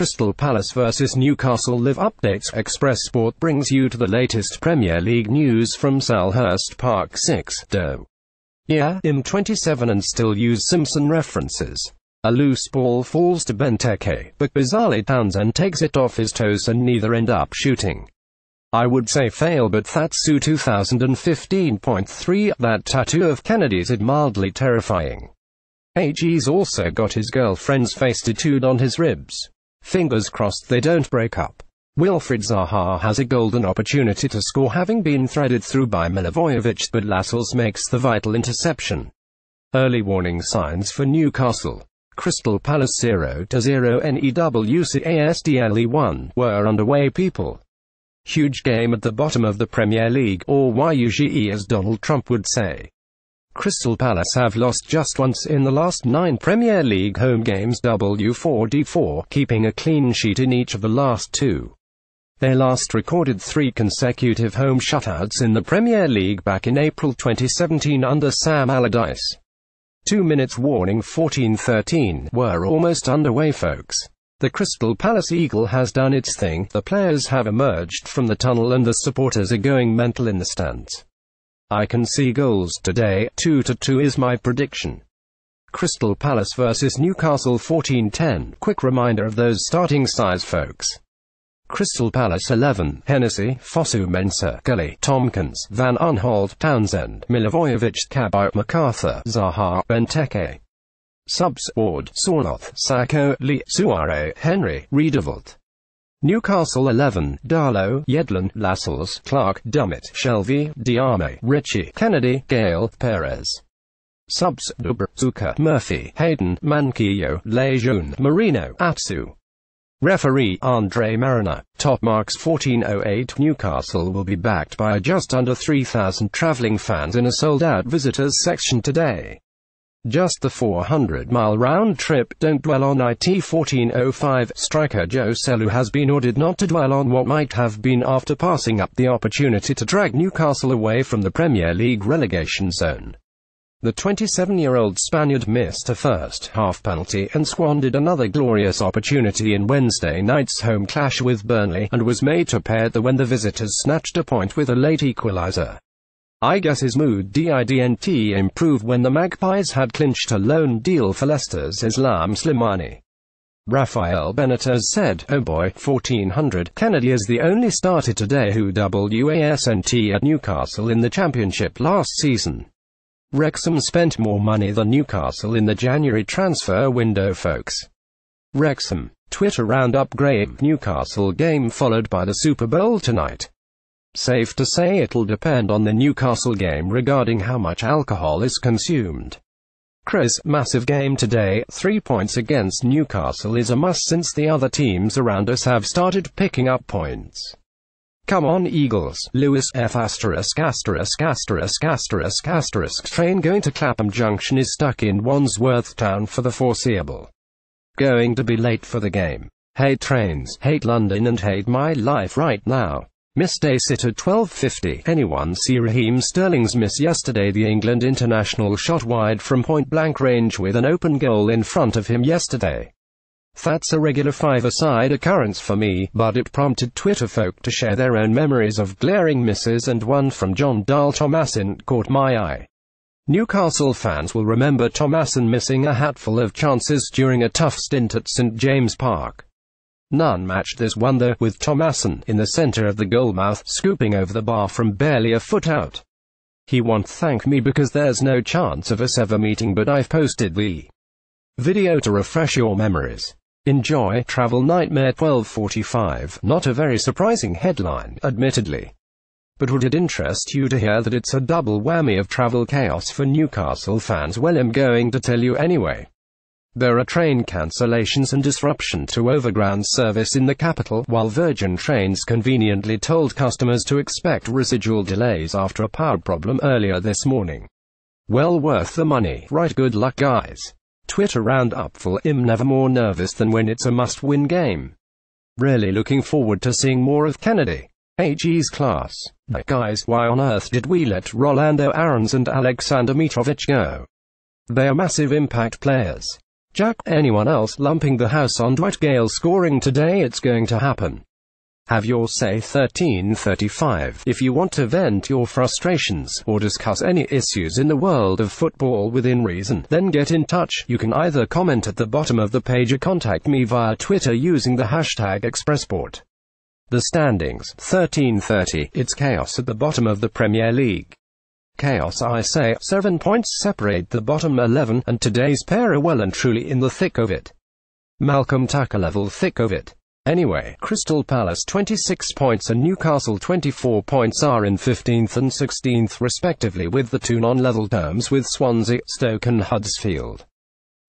Crystal Palace vs Newcastle live updates. Express Sport brings you to the latest Premier League news from Selhurst Park6. Yeah, I'm 27 and still use Simpson references. A loose ball falls to Benteke, but bizarrely Townsend takes it off his toes and neither end up shooting. I would say fail, but that's 2015.3. That tattoo of Kennedy's is mildly terrifying. He's also got his girlfriend's face tattooed on his ribs. Fingers crossed they don't break up. Wilfried Zaha has a golden opportunity to score, having been threaded through by Milivojevic, but Lascelles makes the vital interception. Early warning signs for Newcastle. Crystal Palace 0-0 Newcastle 1 were underway, people. Huge game at the bottom of the Premier League, or YUGE as Donald Trump would say. Crystal Palace have lost just once in the last 9 Premier League home games, W4D4, keeping a clean sheet in each of the last 2. They last recorded 3 consecutive home shutouts in the Premier League back in April 2017 under Sam Allardyce. 2 minutes warning. 14-13 were almost underway, folks. The Crystal Palace Eagle has done its thing, the players have emerged from the tunnel and the supporters are going mental in the stands. I can see goals today. 2-2 is my prediction. Crystal Palace vs Newcastle 14-10. Quick reminder of those starting sides, folks. Crystal Palace 11, Hennessy, Fosu Mensah, Gully, Tompkins, Van Aanholt, Townsend, Milivojevic, Cabot, MacArthur, Zaha, Benteke. Subs: Ward, Sorloth, Sacco, Lee, Suare, Henry, Riedewald. Newcastle 11, Darlow, Yedlin, Lascelles, Clark, Dummett, Shelvey, Diame, Ritchie, Kennedy, Gale, Perez. Subs: Dubra, Zucker, Murphy, Hayden, Manquillo, Lejeune, Marino, Atsu. Referee: Andre Mariner. Top marks 1408. Newcastle will be backed by just under 3,000 travelling fans in a sold-out visitors section today. Just the 400-mile round trip. Don't dwell on it. 1405. Striker Joselu has been ordered not to dwell on what might have been after passing up the opportunity to drag Newcastle away from the Premier League relegation zone. The 27-year-old Spaniard missed a first-half penalty and squandered another glorious opportunity in Wednesday night's home clash with Burnley, and was made to pay at the when the visitors snatched a point with a late equaliser. I guess his mood didn't improve when the Magpies had clinched a loan deal for Leicester's Islam Slimani. Rafael Benitez said, "Oh boy, 1400. Kennedy is the only starter today who wasn't at Newcastle in the Championship last season." Wrexham spent more money than Newcastle in the January transfer window, folks. Wrexham. Twitter roundup. Great Newcastle game followed by the Super Bowl tonight. Safe to say it'll depend on the Newcastle game regarding how much alcohol is consumed. Chris, massive game today. 3 points against Newcastle is a must since the other teams around us have started picking up points. Come on Eagles. Lewis F************. Train going to Clapham Junction is stuck in Wandsworth Town for the foreseeable. Going to be late for the game. Hate trains, hate London and hate my life right now. Missed a sit at 12:50. Anyone see Raheem Sterling's miss yesterday? The England international shot wide from point-blank range with an open goal in front of him yesterday. That's a regular five-a-side occurrence for me, but it prompted Twitter folk to share their own memories of glaring misses, and one from John Dahl Thomasin caught my eye. Newcastle fans will remember Thomasin missing a hatful of chances during a tough stint at St James Park. None matched this one though, with Thomasin in the centre of the goalmouth, scooping over the bar from barely a foot out. He won't thank me because there's no chance of us ever meeting, but I've posted the video to refresh your memories. Enjoy. Travel Nightmare 12:45. Not a very surprising headline, admittedly. But would it interest you to hear that it's a double whammy of travel chaos for Newcastle fans? Well, I'm going to tell you anyway. There are train cancellations and disruption to overground service in the capital, while Virgin Trains conveniently told customers to expect residual delays after a power problem earlier this morning. Well worth the money, right? Good luck, guys. Twitter roundup full. I'm never more nervous than when it's a must-win game. Really looking forward to seeing more of Kennedy. He's class. Guys, why on earth did we let Rolando Aarons and Alexander Mitrovic go? They are massive impact players. Jack, anyone else lumping the house on Dwight Gale scoring today? It's going to happen. Have your say. 13:35. If you want to vent your frustrations, or discuss any issues in the world of football within reason, then get in touch. You can either comment at the bottom of the page or contact me via Twitter using the hashtag #ExpressPort. The standings. 13:30. It's chaos at the bottom of the Premier League. Chaos, I say. 7 points separate the bottom 11, and today's pair are well and truly in the thick of it. Malcolm Tucker level thick of it. Anyway, Crystal Palace 26 points and Newcastle 24 points are in 15th and 16th respectively, with the two non-level terms with Swansea, Stoke and Huddersfield.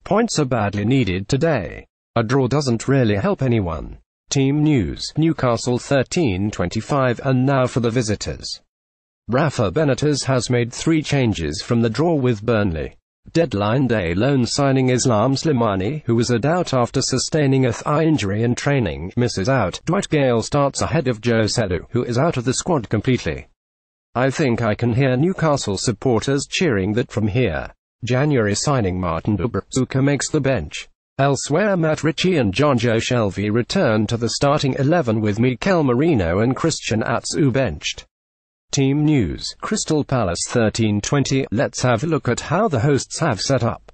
Points are badly needed today. A draw doesn't really help anyone. Team news. Newcastle 13:25, and now for the visitors. Rafa Benitez has made 3 changes from the draw with Burnley. Deadline day loan signing Islam Slimani, who was a doubt after sustaining a thigh injury in training, misses out. Dwight Gale starts ahead of Joselu, who is out of the squad completely. I think I can hear Newcastle supporters cheering that from here. January signing Martin Dubravka makes the bench. Elsewhere, Matt Ritchie and Jonjo Shelvey return to the starting 11 with Mikel Merino and Christian Atsu benched. Team news. Crystal Palace 13:20. Let's have a look at how the hosts have set up.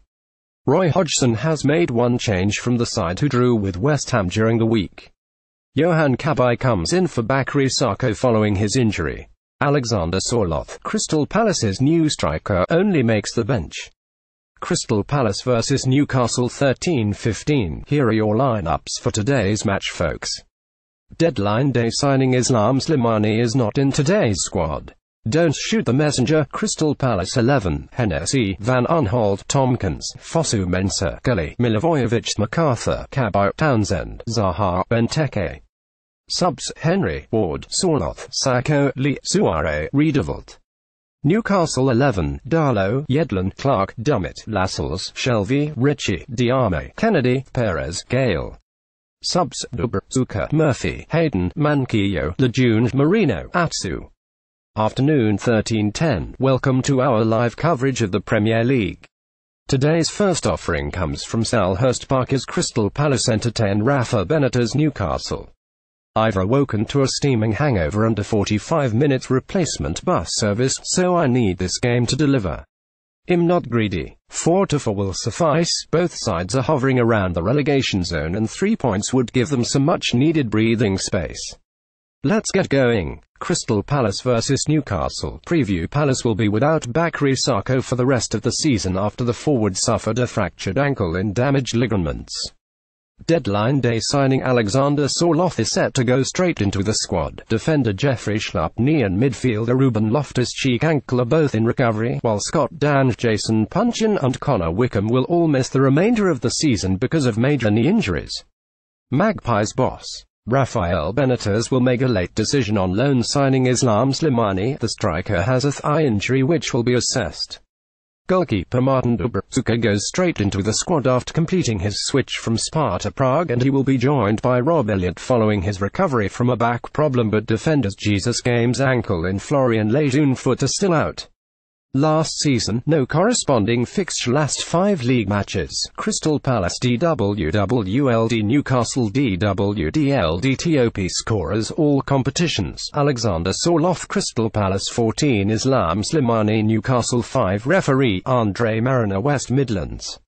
Roy Hodgson has made one change from the side who drew with West Ham during the week. Johan Cabaye comes in for Bakary Sakho following his injury. Alexander Sørloth, Crystal Palace's new striker, only makes the bench. Crystal Palace vs Newcastle 13:15. Here are your lineups for today's match, folks. Deadline day signing Islam Slimani is not in today's squad. Don't shoot the messenger. Crystal Palace 11. Hennessy, Van Aanholt, Tompkins, Fosu Mensah, Gully, Milivojevic, MacArthur, Cabaye, Townsend, Zaha, Benteke. Subs: Henry, Ward, Sørloth, Sakho, Lee, Suarez, Riedewald. Newcastle 11. Darlow, Yedlin, Clark, Dummett, Lascelles, Shelvey, Ritchie, Diame, Kennedy, Perez, Gale. Subs: Dubravka, Murphy, Hayden, Manquillo, Lejeune, Merino, Atsu. Afternoon 13:10. Welcome to our live coverage of the Premier League. Today's first offering comes from Selhurst Park as Crystal Palace entertain Rafa Benitez Newcastle. I've awoken to a steaming hangover and a 45 minutes replacement bus service, so I need this game to deliver. I'm not greedy. 4-4 will suffice. Both sides are hovering around the relegation zone and 3 points would give them some much needed breathing space. Let's get going. Crystal Palace vs Newcastle. Preview. Palace will be without Bakary Sakho for the rest of the season after the forward suffered a fractured ankle and damaged ligaments. Deadline day signing Alexander Sørloth is set to go straight into the squad. Defender Jeffrey Schlupp knee and midfielder Ruben Loftus-Cheek ankle are both in recovery, while Scott Dann, Jason Punchin and Connor Wickham will all miss the remainder of the season because of major knee injuries. Magpies boss Rafael Benitez will make a late decision on loan signing Islam Slimani. The striker has a thigh injury which will be assessed. Goalkeeper Martin Dubravka goes straight into the squad after completing his switch from Sparta Prague, and he will be joined by Rob Elliott following his recovery from a back problem, but defenders Jesus Games ankle and Florian Lejeune foot are still out. Last season, no corresponding fixture. Last 5 league matches. Crystal Palace DWWLD, Newcastle DWDLD. Top scorers all competitions. Alexander Sørloth, Crystal Palace 14, Islam Slimani, Newcastle 5, referee Andre Mariner, West Midlands.